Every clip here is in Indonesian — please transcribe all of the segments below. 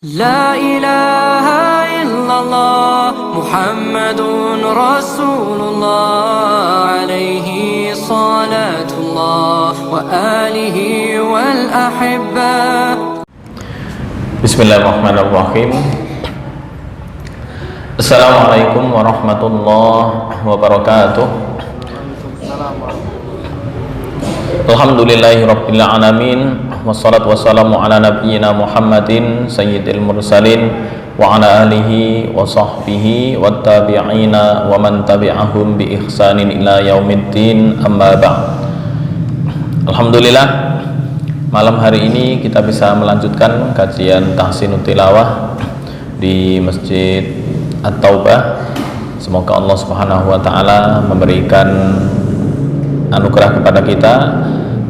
لا إله إلا الله محمد رسول الله عليه صلاة الله وآله والأحبة. Bismillahirrahmanirrahim. Assalamualaikum warahmatullahi wabarakatuh. Alhamdulillahi rabbil alamin. Wassalatu wassalamu ala nabiyyina Muhammadin sayyidil mursalin wa ala alihi wa sahbihi wat tabi'ina wa man tabi'ahum bi ihsanin ila yaumiddin, amma ba'd. Alhamdulillah, malam hari ini kita bisa melanjutkan kajian Tahsinut Tilawah di Masjid At-Taubah. Semoga Allah Subhanahu wa taala memberikan anugerah kepada kita,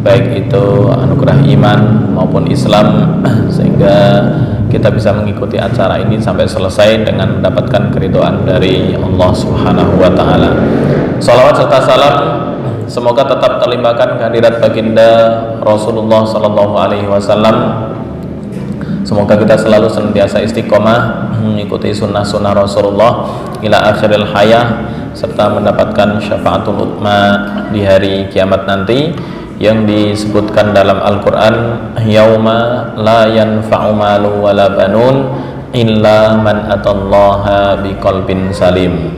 baik itu anugerah iman maupun Islam, sehingga kita bisa mengikuti acara ini sampai selesai dengan mendapatkan keridhaan dari Allah Subhanahu wa taala. Salawat serta salam semoga tetap terlimpahkan kehadirat baginda Rasulullah sallallahu alaihi wasallam. Semoga kita selalu senantiasa istiqomah mengikuti sunnah-sunnah Rasulullah ila akhiril hayah, serta mendapatkan syafaatul utma di hari kiamat nanti, yang disebutkan dalam Al-Quran, yauma la yanfa'u malu wala banun illa man atallaha biqalbin salim.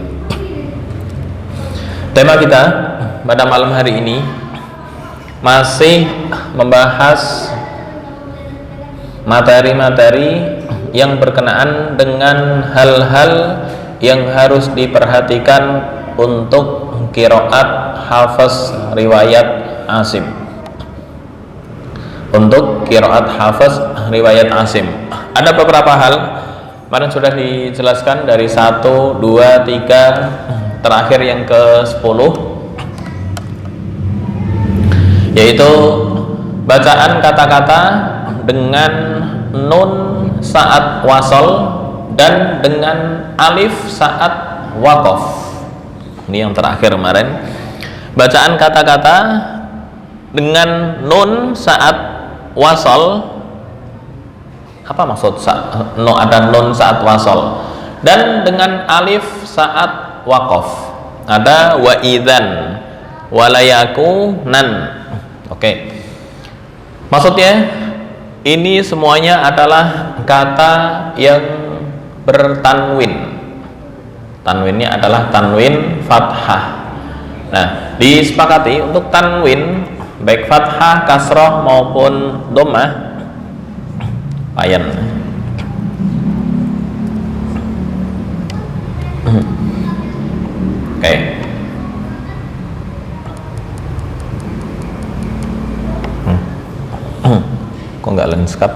Tema kita pada malam hari ini masih membahas materi-materi yang berkenaan dengan hal-hal yang harus diperhatikan untuk qiraat hafaz riwayat Asim. Untuk qiraat hafaz riwayat Asim ada beberapa hal, kemarin sudah dijelaskan dari 1, 2, 3, terakhir yang ke-10, yaitu bacaan kata-kata dengan nun saat wasol dan dengan alif saat waqaf. Ini yang terakhir kemarin, bacaan kata-kata dengan nun saat wasol. Apa maksud ada nun saat wasol? Dan dengan alif saat waqaf. Ada wa idzan walayakunan. Oke. Maksudnya ini semuanya adalah kata yang bertanwin. Tanwinnya adalah tanwin fathah. Nah, disepakati untuk tanwin baik fathah, kasroh maupun dhammah payan. Oke. Kok nggak lanskap?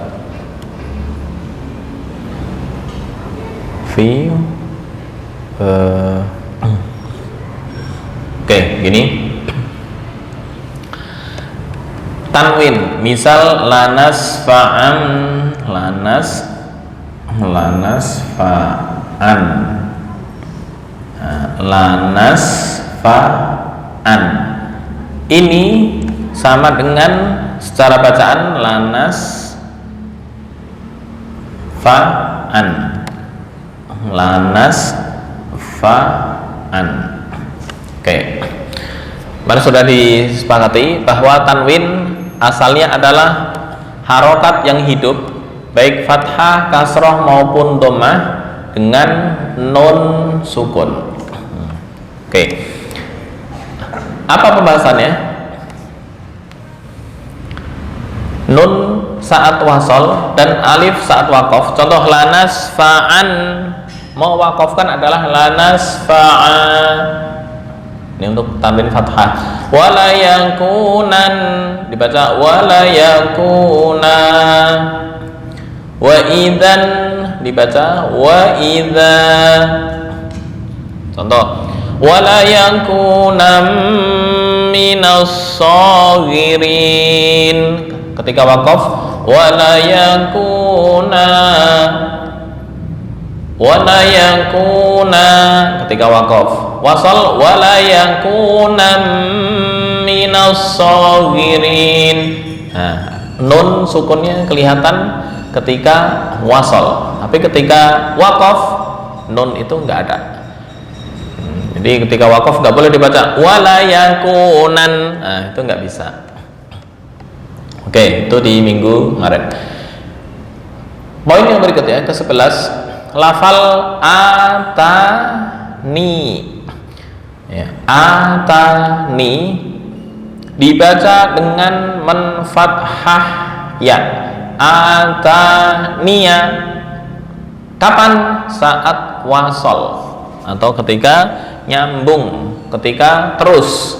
View. Oke, gini. Tanwin, misal lanas fa'an, lanas fa'an, lanas fa'an. Ini sama dengan secara bacaan lanas fa'an, lanas fa'an. Oke. Baru sudah disepakati bahwa tanwin asalnya adalah harokat yang hidup, baik fathah, kasroh maupun dhammah dengan nun sukun. Oke. Apa pembahasannya? Nun saat wasol dan alif saat waqaf. Contoh lanas fa'an, mau waqafkan adalah lanas fa'an. Ini untuk tanwin fathah. Wala yakunan dibaca wala yakuna. Wa idzan dibaca wa idza. Contoh wala yakunam minas saghirin. Ketika waqaf wala yakuna, wala yakuna. Ketika waqaf wasal wala yakunam minas saghirin. Nah, nun sukunnya kelihatan ketika wasol, tapi ketika waqaf nun itu nggak ada. Jadi ketika waqaf nggak boleh dibaca wala yakunan, nah itu nggak bisa. Oke, itu di minggu kemarin. Poin yang berikutnya ke-11, lafal atani. Ya, atani dibaca dengan menfathah ya. Ataniya. Kapan? Saat wasol atau ketika nyambung, ketika terus.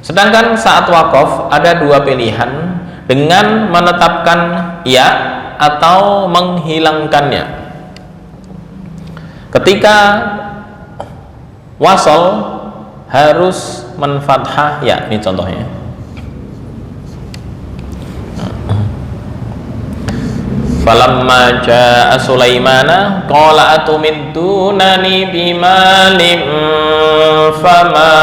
Sedangkan saat waqaf ada dua pilihan, dengan menetapkan ya atau menghilangkannya. Ketika wasol harus menfathah ya, ini contohnya. Falamma jaa Sulaimana qala atumiddunani bimalin fama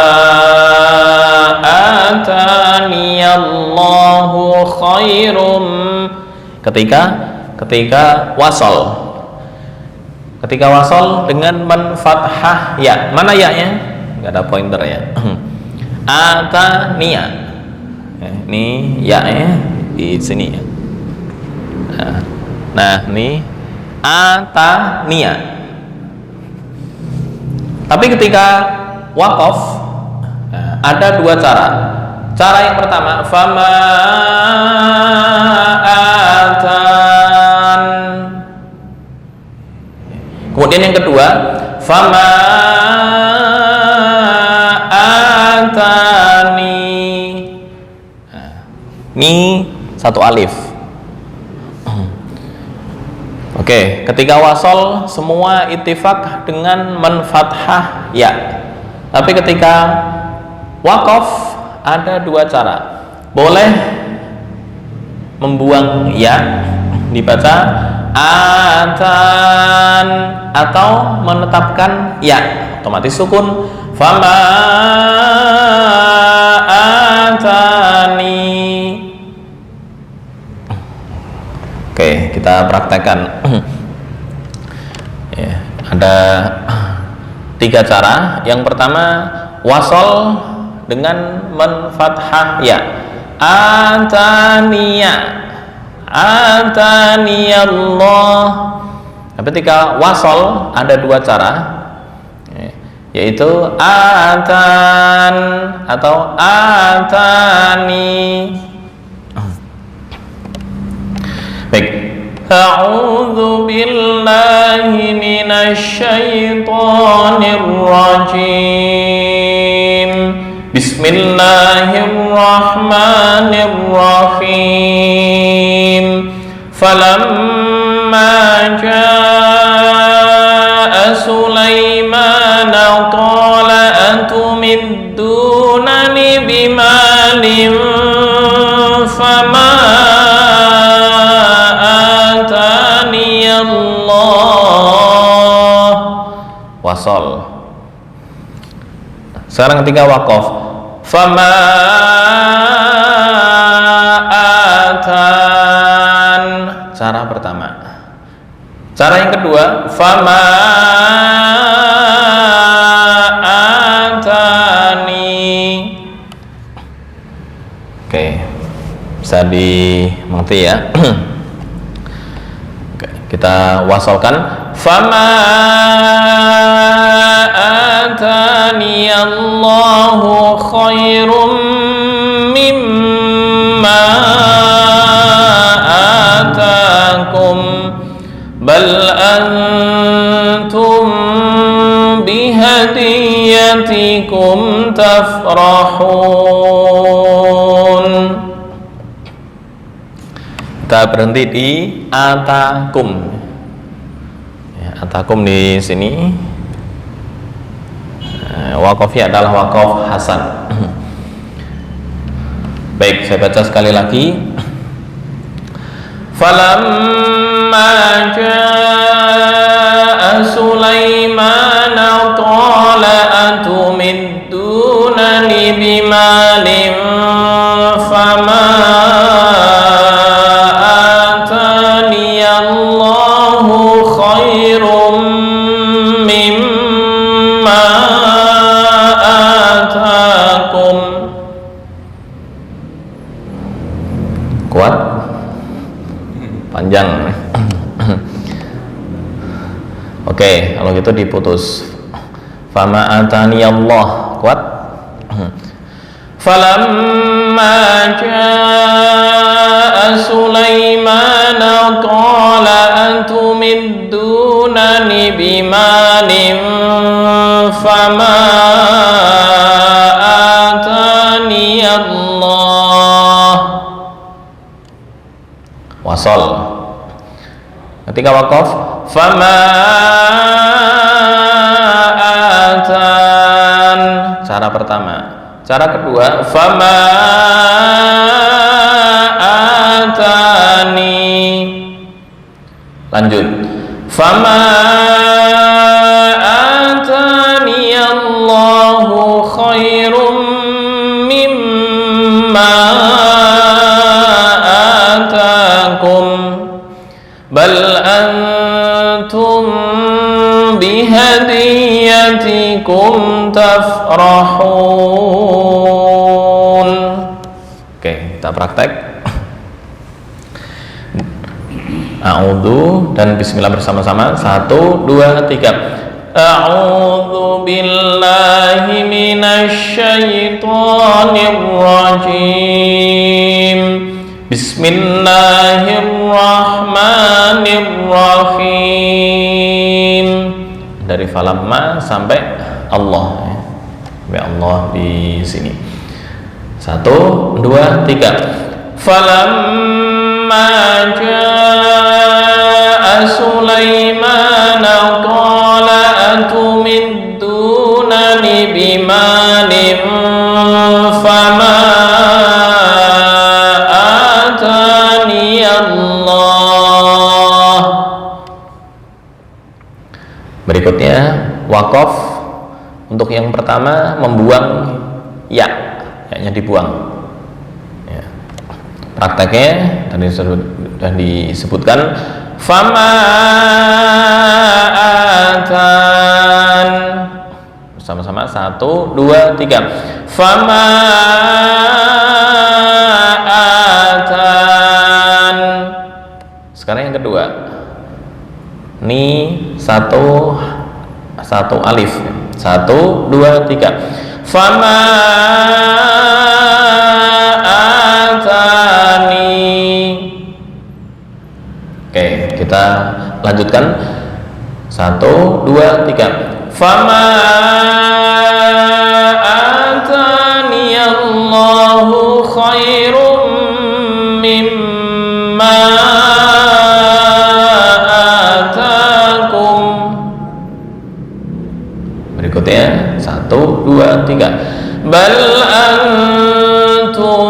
atani Allahu khairum. Ketika wasol. Ketika wasol dengan menfathah ya. Mana ya-nya? Enggak ada pointer ya. Ataniya. Ini ya-nya di sini ya. Nah, ini ataniya. Tapi ketika waqaf ada dua cara. Cara yang pertama, fama atan. Kemudian yang kedua, fama atani. Ini satu alif. Oke, ketika wasol semua ittifaq dengan menfathah ya. Tapi ketika waqaf ada dua cara. Boleh membuang ya, dibaca atan, atau menetapkan ya, otomatis sukun. Fama atani. Oke, kita praktekkan. Ya, ada tiga cara. Yang pertama, wasol dengan menfathah ya. Ataniya, ataniya Allah. Tapi ketika wasol ada dua cara, yaitu atan atau atani. Baik. A'udzu billahi minasy syaithanir rajim. Bismillahirrahmanirrahim. Falamma jaa Sulaiman qala atumiddunani bimalin fama Allah. Wasol. Sekarang ketika waqaf, fama atan. Cara pertama. Cara yang kedua, fama atani. Oke, bisa dimengerti ya. Kita wasolkan, fama atani Allahu khairum mimma atakum bal antum bihadiyatikum tafrahun. Kita berhenti di atakum. Ya, atakum di sini. Waqafnya adalah waqaf hasan. Baik, saya baca sekali lagi. Falamma jaa Sulaiman qala atumiddunani bimalin fama atani Oke, kalau gitu diputus. Fama atani Allah, kuat. Falamma jaa Sulaiman qala atumiddunani bimalin fama atani Allah. Wasol. Ketika wakaf, fama atan. Cara pertama. Cara kedua, fama atani. Lanjut. Fama atani Allahu khairum mimma atakum bal antum bihadiyatikum tafrahun. Oke, kita praktek. A'udzu dan bismillah bersama-sama. 1, 2, 3. A'udzu billahi minasyaitonir rajim. Bismillahirrahmanirrahim. Dari falamma sampai Allah, ya. Sampai Allah di sini. 1, 2, 3. Falamma jaa Sulaiman qala atumiddunani bimalin fama atani Allah. Berikutnya wakaf untuk yang pertama membuang ya-nya dibuang. Ya. Prakteknya tadi sudah disebutkan fama atan. Bersama-sama 1, 2, 3. Fama atan. Sekarang yang kedua. Ni satu alif. 1, 2, 3. Fama atani. Oke, kita lanjutkan. 1, 2, 3. Fama atani Allahu khairum mimma atakum. Berikutnya 1, 2, 3. Bal antum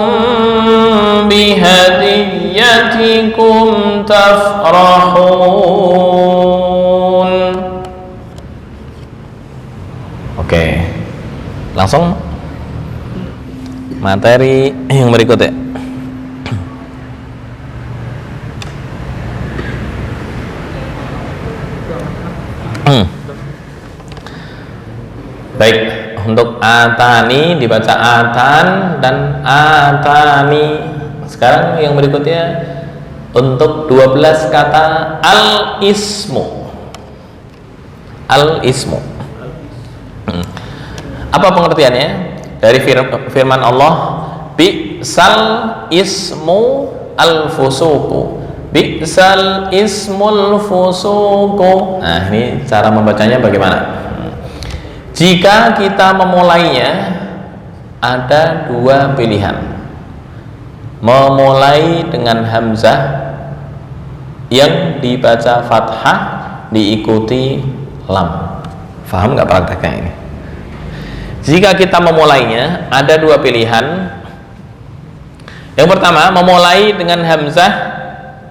bihadiyatikum tafrahun. Oke, langsung materi yang berikutnya. Baik, untuk atani dibaca atan dan atani. Sekarang yang berikutnya untuk 12 kata al-ismu. Al-ismu. Apa pengertiannya? Dari firman Allah, bi'sal ismu al-fusuqu. Bi'sal ismul fusuqu. Nah, ini cara membacanya bagaimana? Jika kita memulainya, ada 2 pilihan. Memulai dengan hamzah yang dibaca fathah diikuti lam. Faham nggak prakteknya ini? Jika kita memulainya, ada 2 pilihan. Yang pertama, memulai dengan hamzah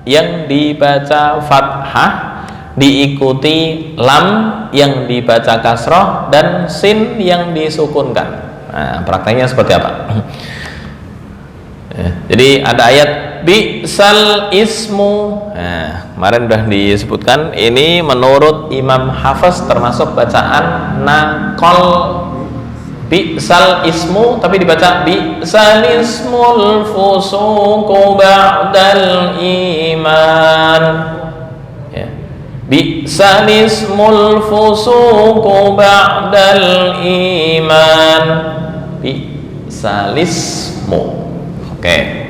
yang dibaca fathah diikuti lam yang dibaca kasroh dan sin yang disukunkan. Nah, prakteknya seperti apa? Jadi ada ayat bi'sal ismu. Nah, kemarin sudah disebutkan. Ini menurut Imam Hafiz termasuk bacaan naqal. Bi'sal ismu, tapi dibaca bi'sal ismul fusuqu ba'dal iman. Ya. Bi'sal ismul fusuqu ba'dal iman. Bi'sal ismu. Oke.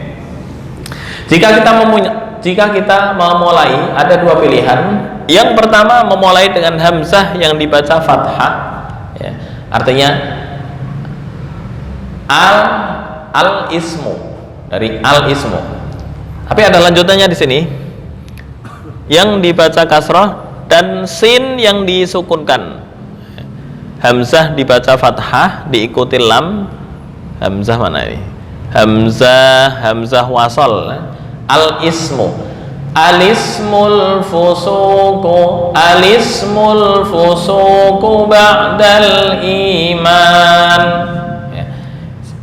Jika kita memulai, ada dua pilihan. Yang pertama, memulai dengan hamzah yang dibaca fathah, ya. Artinya al ismu, dari al ismu. Tapi ada lanjutannya di sini, yang dibaca kasrah dan sin yang disukunkan. Hamzah dibaca fathah diikuti lam. Hamzah mana ini? Hamzah wasal. Al ismu, al ismul fusuqu, al ismul fusuqu ba'dal iman. Ya.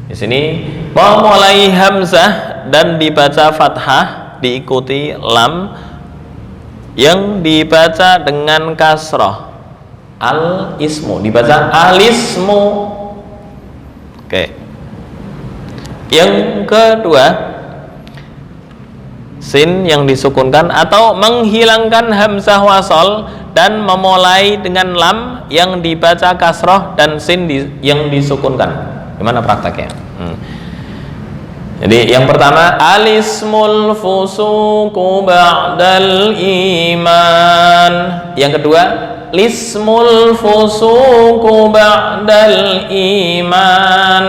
Di sini memulai hamzah dan dibaca fathah diikuti lam yang dibaca dengan kasrah. Al ismu dibaca al ismu. Oke. Yang kedua, sin yang disukunkan atau menghilangkan hamzah wasal dan memulai dengan lam yang dibaca kasrah dan sin yang disukunkan. Gimana prakteknya? Jadi yang pertama, alismul fusuqu ba'dal iman. Yang kedua, lismul fusuqu ba'dal iman.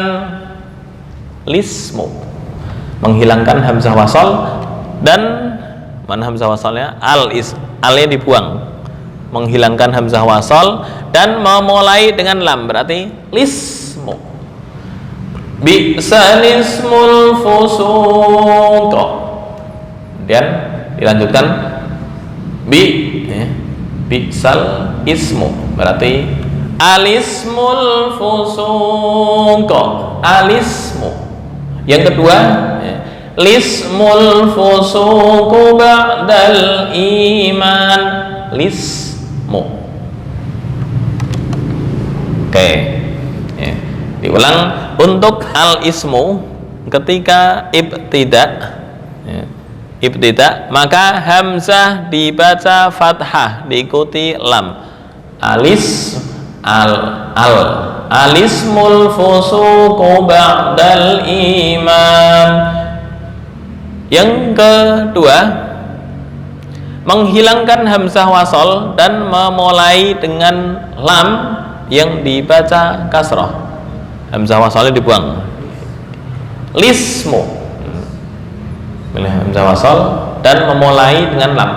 Lismu, menghilangkan hamzah wasal dan mana hamzah wasalnya? Alnya dibuang. Menghilangkan hamzah wasal dan memulai dengan lam, berarti lismu. Bi'sal ismul fusuq. Kemudian dilanjutkan bi'sal ismu, berarti alismul fusuq, alismu. Yang kedua, lismul fusuqu ba'dal iman, lismu. Oke. Ya. Diulang, untuk al ismu ketika ibtida, maka hamzah dibaca fathah diikuti lam. Alismul fusuqu ba'dal iman. Yang kedua, menghilangkan hamzah wasal dan memulai dengan lam yang dibaca kasrah. Hamzah wasalnya dibuang. Lismu, hamzah wasal dan memulai dengan lam.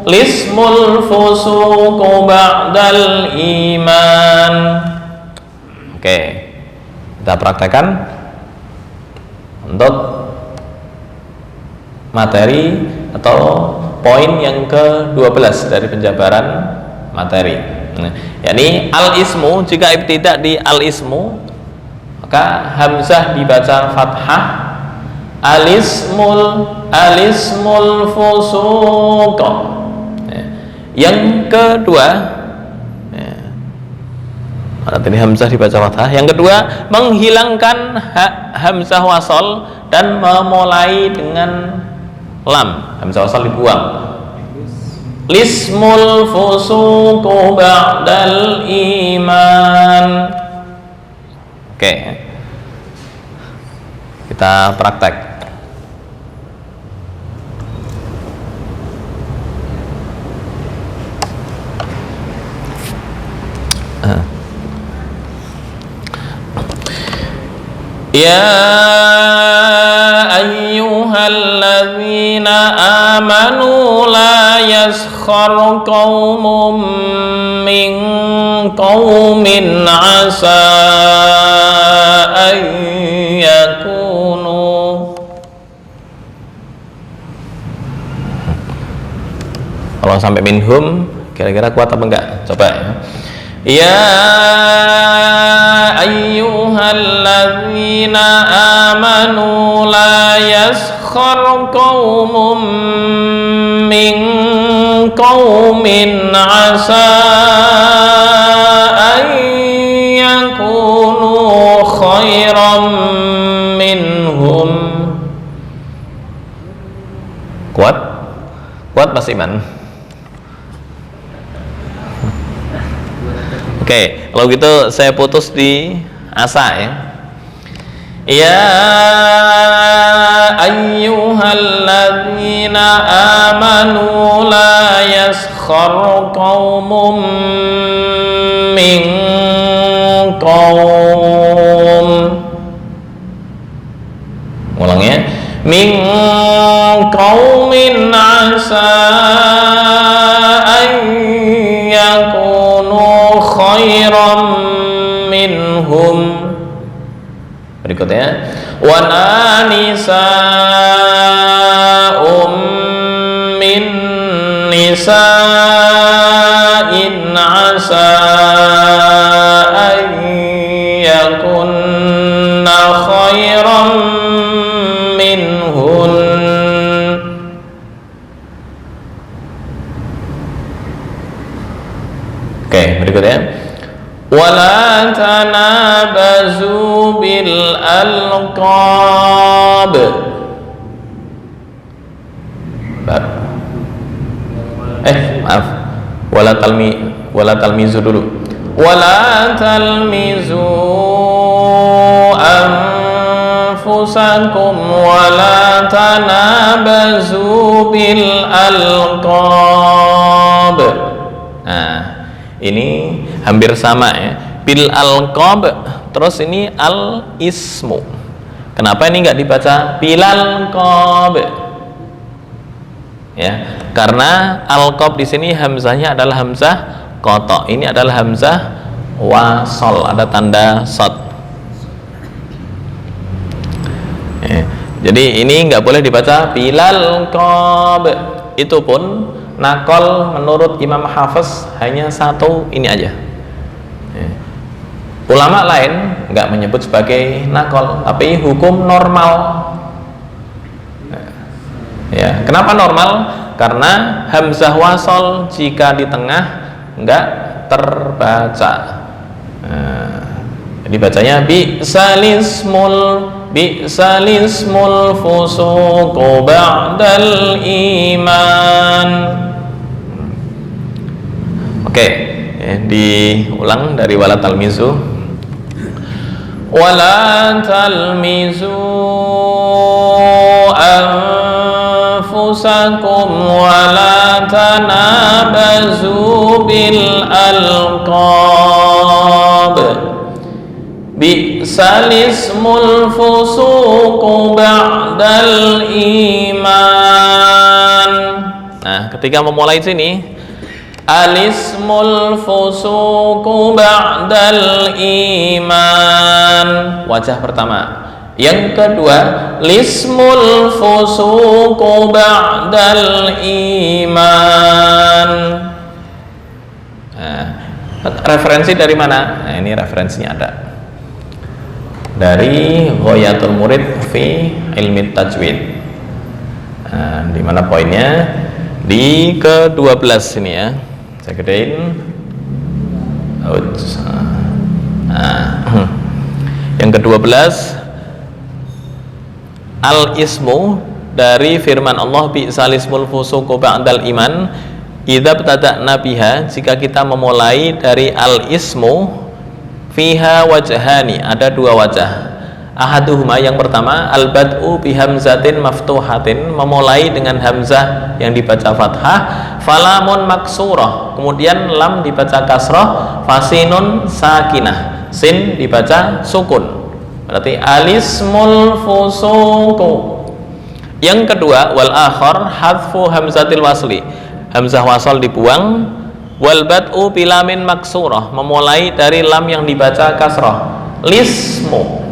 Lismul fusuqu ba'dal iman. Oke, kita praktekkan untuk materi atau poin yang ke-12 dari penjabaran materi. Yakni al ismu, jika ibtida di al ismu maka hamzah dibaca fathah. Alismul fusuq. Yang kedua, mana tadi hamzah dibaca fathah. Yang kedua, menghilangkan hamzah wasal dan memulai dengan lam. Hamzah wasal dibuang. Lismul fusuqu ba'dal iman. Oke. Kita praktek. Ya ayyuhalladzina amanu la yaskhar qaumun min qaumin asa an yakunu. Kalau sampai minhum kira-kira kuat apa enggak? Coba ya. Ya ayyuhalladzina amanu la yaskhar qaumun min qaumin asa an yakunu khairan minhum. Kuat? Kuat Mas Iman? Oke, kalau gitu saya putus di asa ya. Ya ayyuhalladzina amanu la yaskhar qaumun min qaum. Ulangnya, min qaumin asa an yakunu khairan minhum. Berikutnya, wa nisa'um min nisa'in asa an yakunna khairan minhun. Oke, berikutnya, wala tanabazu bil alqab. Maaf. Wala talmizu dulu. Wala talmizu anfusakum wala tanabazu bil alqab. Nah, ini hampir sama ya, bil alqab, terus ini al ismu. Kenapa ini nggak dibaca bil alqab ya? Karena alqab di sini hamzahnya adalah hamzah qata, ini adalah hamzah wasol, ada tanda shad ya. Jadi ini nggak boleh dibaca bil alqab. Itu pun nakol menurut Imam Hafiz hanya satu ini aja. Ulama lain nggak menyebut sebagai nakol, tapi hukum normal. Ya, kenapa normal? Karena hamzah wasol jika di tengah nggak terbaca. Jadi bacanya bi'salismul fusuqu ba'dal iman. Oke, diulang dari wala talmizu. Wala talmizu anfusakum wala tanabazu bil alqab. Bi'salismul fusuqu ba'dal iman. Nah, ketika memulai sini, alismul fusuqu ba'dal iman, wajah pertama. Yang kedua, lismul fusuqu ba'dal iman. Nah, referensi dari mana? Nah, ini referensinya ada dari Ghayatul Murid fi Ilmi Tajwid. Nah, di mana poinnya? Di ke-12 ini ya. Saya gedein. Nah, yang ke-12, al-ismu dari firman Allah bi'salismul fusuqu ba'dal iman. Idza btada'na biha, jika kita memulai dari al-ismu, fiha wajhani, ada dua wajah. Ahaduhuma, yang pertama, al-bad'u bihamzatin maftuhatin, memulai dengan hamzah yang dibaca fathah, falamun maksurah, kemudian lam dibaca kasrah, fasinun sakinah, sin dibaca sukun, berarti alismul fusuqu. Yang kedua, wal akhar hadfu hamzatil wasli, hamzah wasal dibuang, wal bad'u bilamin maksurah, memulai dari lam yang dibaca kasrah, lismu,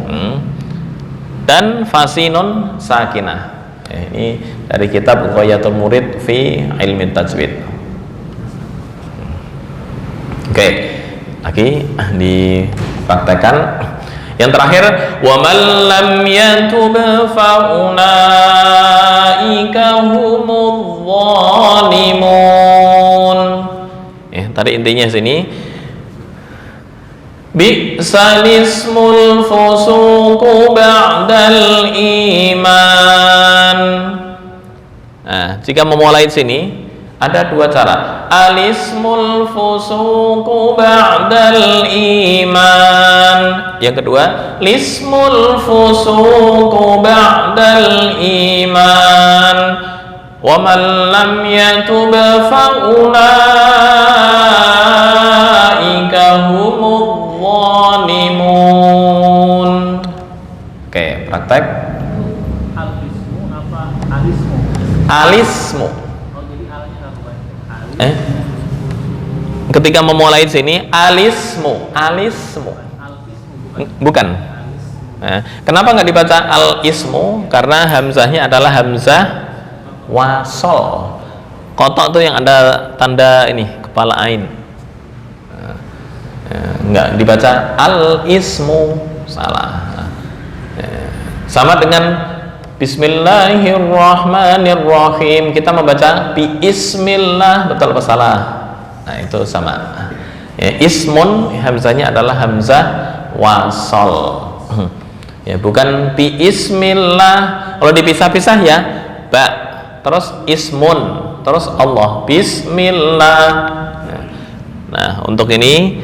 dan fasinun sakinah. Ini dari kitab Ghayatul Murid fi Ilmi Tajwid. Oke, lagi dipraktekkan. Yang terakhir, wa man lam yatub fa ulaika humudz zalimun. Tadi intinya sini, bi'salismul fusuqu ba'dal iman. Nah, jika memulai sini, Ada dua cara. Alismul fusuqu ba'dal iman. Yang kedua, lismul fusuqu ba'dal iman. Wa man lam yatub fa ulaika humudz zalimun. Oke, praktek. Alismu apa alismu? Alismu. Oh, jadi alnya apa? Ketika memulai di sini alismu, bukan. Nah, kenapa nggak dibaca al-ismu? Karena hamzahnya adalah hamzah wasol. Kotok tuh yang ada tanda ini kepala ain. Nggak dibaca al-ismu, salah. Sama dengan Bismillahirrahmanirrahim, kita membaca Bismillah, betul apa salah? Nah itu sama ya, ismun hamzahnya adalah hamzah wasol ya, bukan Bismillah. Kalau dipisah-pisah ya ba, terus ismun, terus Allah, Bismillah. Nah untuk ini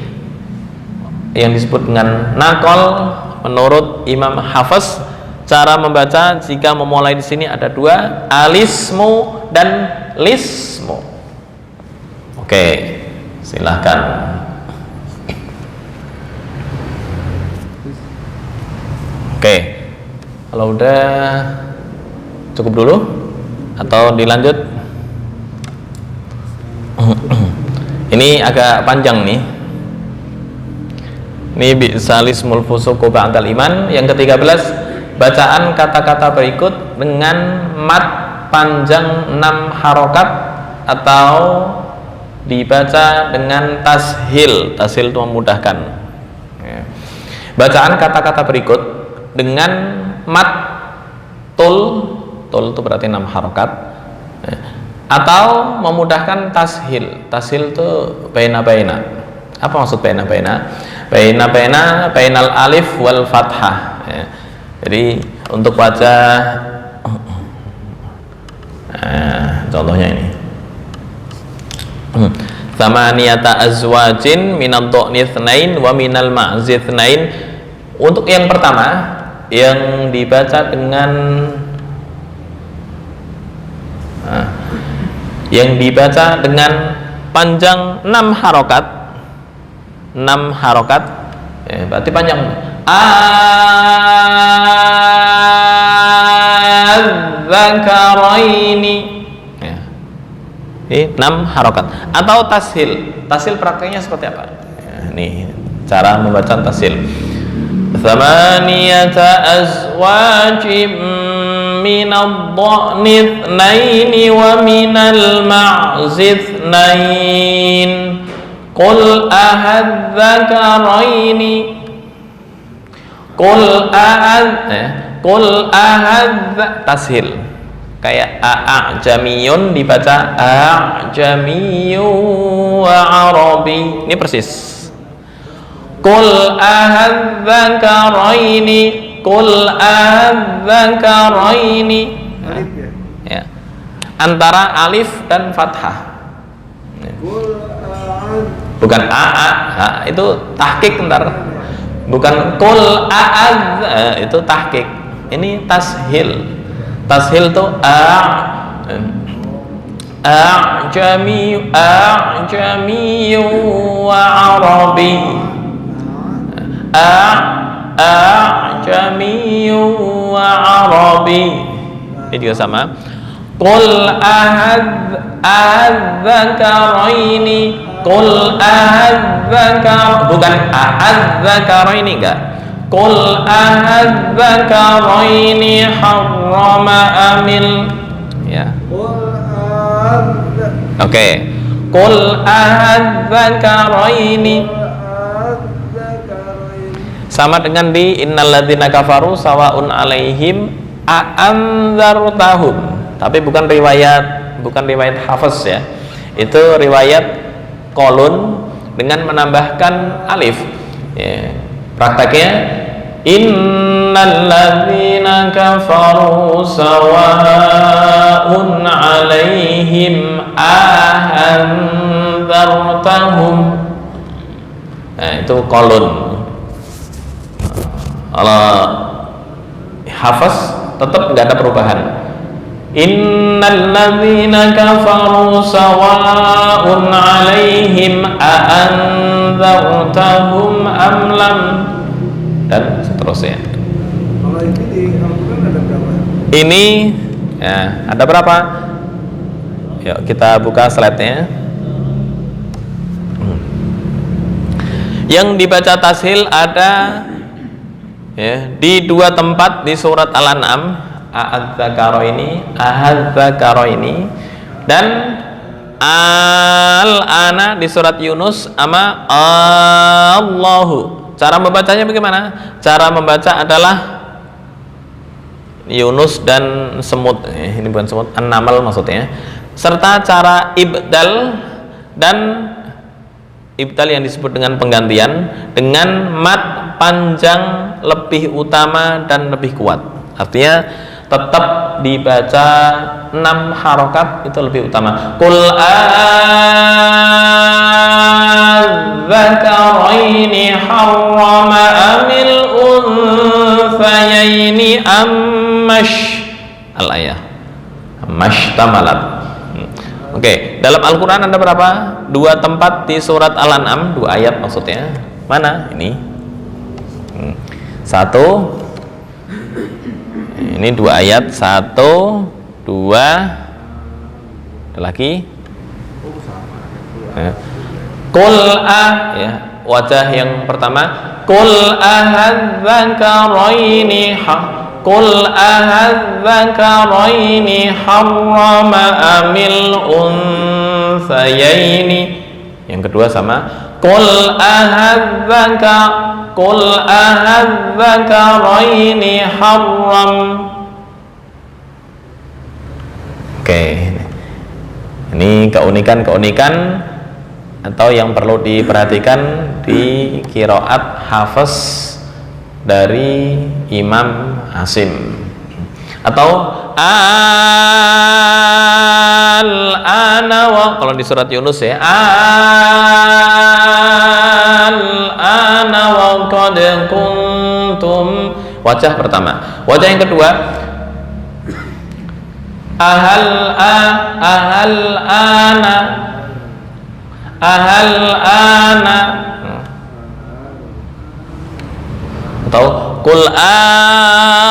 yang disebut dengan nakol menurut Imam Hafiz, cara membaca jika memulai di sini ada dua, alismu dan lismu. Oke, silahkan. Oke, kalau udah cukup dulu atau dilanjut? Ini agak panjang nih. Ini bi'salismul fusuqu ba'dal iman. Yang ke-13, bacaan kata-kata berikut dengan mad panjang 6 harokat atau dibaca dengan tashil. Tashil itu memudahkan ya. Bacaan kata-kata berikut dengan mad tul itu berarti 6 harokat ya. Atau memudahkan tashil. Tashil itu baina-baina. Apa maksud baina-baina? Baina-baina bainal alif wal fathah ya. Jadi untuk baca contohnya ini thamaniyata azwajin minad dhu'ni itsnain wa minal ma'zi itsnain. Untuk yang pertama yang dibaca dengan panjang 6 harokat ya, berarti panjang az-zakaraini ya. Ini 6 harokat. Atau tashil. Tashil prakteknya seperti apa? Ya, nih cara membaca tashil. Thamaniyata azwajim minad dhu'ni itsnaini wa minal ma'zi itsnain. Qul ahadz-dzakaraini Qul tashil. Kayak a'jamiyun dibaca a'jamiyyu wa arabi. Ini persis. Qul ahadz-dzakaraini ya. Antara alif dan fathah. Bukan itu tahqiq ntar. Bukan qul a'adz, itu tahqiq. Ini tashil. Tashil tuh a'jami wa arabi. A'jami wa arabi. Ini juga sama. Qul ahadz-dzakaraini Qul ahadz-dzakar, bukan ahadz-dzakaraini, enggak. Qul ahadz-dzakaraini harrama amil ya. Oke. Qul ahadz-dzakaraini sama dengan di innalladzina kafaru sawaun alaihim a'anzartahum. Tapi bukan riwayat Hafiz ya. Itu riwayat Qalun dengan menambahkan alif ya. Prakteknya innalladzina kafaru sawaun alaihim ahanzartahum. Nah, itu kolun. Kalau hafaz tetap nggak ada perubahan. Innal ladzina kafaru sawa'un 'alaihim a'anzartahum am lam, dan seterusnya. Kalau ini di Al-Quran ada berapa? Ini ya, ada berapa? Yuk kita buka slide-nya. Yang dibaca tashil ada ya, di dua tempat di surat Al-An'am, ahadzakaro ini, dan al-ana di surat Yunus sama Allahu. Cara membacanya bagaimana? Cara membaca adalah Yunus dan semut, ini bukan semut, an-namal maksudnya, serta cara ibdal, dan ibdal yang disebut dengan penggantian dengan mat panjang lebih utama dan lebih kuat. Artinya tetap dibaca 6 harokat itu lebih utama. Qul adzakaraini harrama amil unthayaini ammash al-ayah ammash tamalat. Oke, dalam Al-Quran ada berapa? 2 tempat di surat Al-An'am, 2 ayat maksudnya. Mana? Ini 1, ini 2 ayat, 1, 2, ada lagi. Qul ya, wajah yang pertama, Qul ahadzakaraini Qul ahadzakaraini harrama amil unthayaini. Yang kedua sama, Qul ahadzakaraini harram. Oke, ini keunikan atau yang perlu diperhatikan di qiraat hafaz dari Imam Asim. Atau al-ana wa, kalau di surat Yunus ya, al-ana wa qad kuntum, wajah pertama. Wajah yang kedua, ahal ana, atau Qul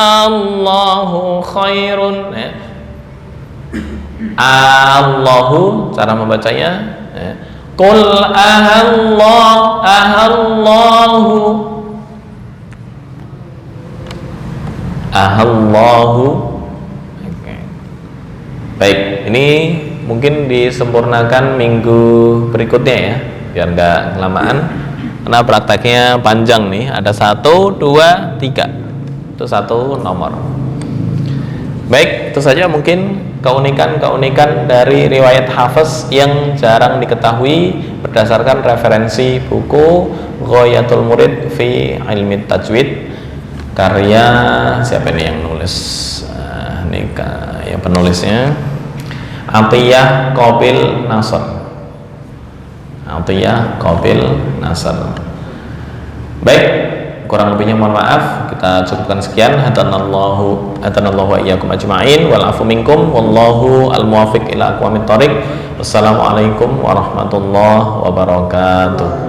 Allahu khairun ya. Allahu cara membacanya ya. Qul ahallahu. Oke. Baik, ini mungkin disempurnakan minggu berikutnya ya, biar nggak kelamaan. Karena prakteknya panjang nih, ada 1, 2, 3, itu 1 nomor. Baik, itu saja mungkin keunikan-keunikan dari riwayat hafaz yang jarang diketahui berdasarkan referensi buku Ghayatul Murid fi Ilmi Tajwid, karya siapa ini yang nulis? Ini ya penulisnya Atiyah Qabil Nasr. Baik, kurang lebihnya mohon maaf, kita cukupkan sekian. Hadanallahu wa iyyakum ajma'in wal afu minkum wallahu al muwaffiq ila aqwamit thoriq. Wassalamualaikum warahmatullahi wabarakatuh.